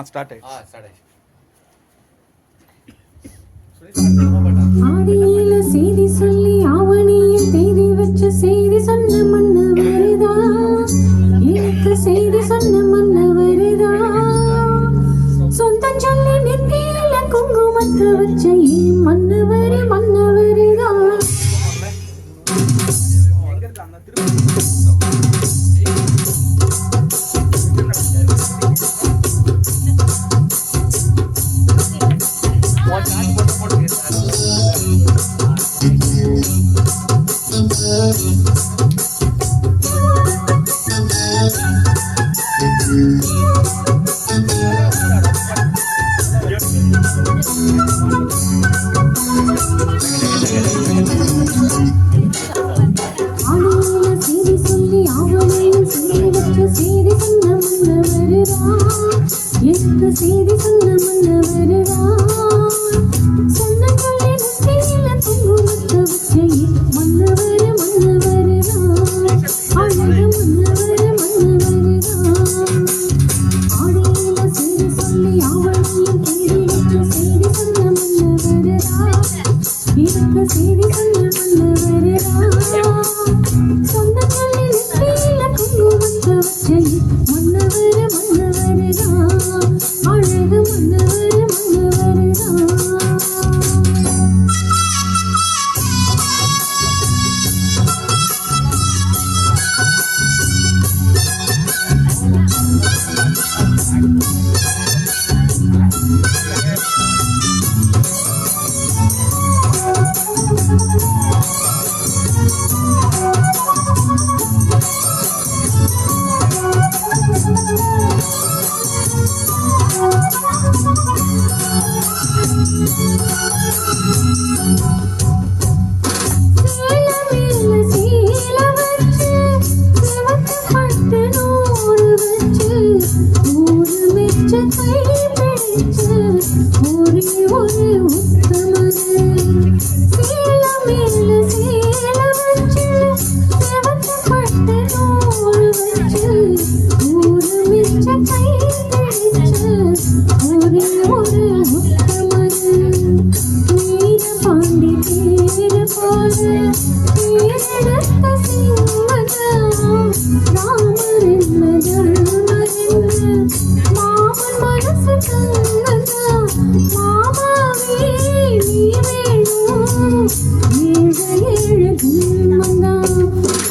Start ஆயிடுச்சு. ஆடியில செய்தி சொல்லி ஆவணியில் தேதி வச்ச செய்தி சொன்ன மண்ணு வருதா, எனக்கு செய்தி சொன்ன மண்ணு வருதா, சொந்தம் சொல்லி நெத்தியில குங்குமத்தை வச்ச மன்னவரு மன்னவருதா. செய்தி சொல்லி ஆவணியில் செய்தி வச்ச செய்தி சொன்ன மன்ன வருதா, எனக்கு செய்தி சொன்ன மன்ன வருதா, சொந்தம் சொல்லி நெத்தியில குங்குமத்தை வச்ச மன்னவரு மன்னவருதா, அழகு மன்னவரு மன்னவருதா. ஆடியில செய்தி சொல்லி ஆவணியில் செய்தி வச்ச செய்தி சொன்ன மன்ன வருதா, எனக்கு செய்தி சொன்ன மன்ன வருதா, சொந்தம் சொல்லி நெத்தியில குங்குமத்தை வச்ச மன்னவரு மன்னவருதா, அழகு மன்னவரு மன்னவருதா.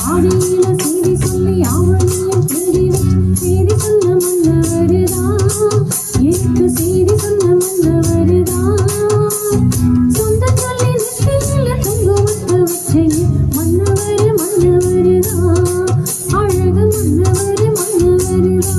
ஆடியில செய்தி சொல்லி ஆவணியில் தேடி வச்ச செய்தி சொன்ன மன்ன வருதா, எனக்கு செய்தி சொன்ன மன்ன வருதா, சொந்தம் சொல்லி நெத்தியில குங்குமத்தை வச்ச மன்னவரு மன்னவருதா, அழகு மன்னவரு மன்னவருதா.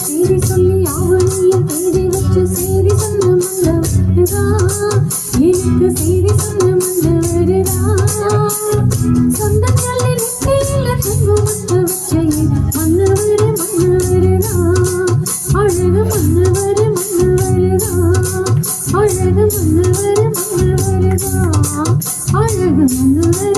செய்தி சொல்லி ஆவணியில் தேடி வச்ச செய்தி சொன்ன மன்னவருதா, எனக்கு செய்தி சொன்ன மன்னவருதா, சொந்தம் சொல்லி நெத்தியில குங்குமத்தை வச்ச மன்னவரு மன்னவருதா, அழகு மன்னவரு மன்னவருதா, அழகு மன்னவரு மன்னவருதா, அழகு மன்னவரு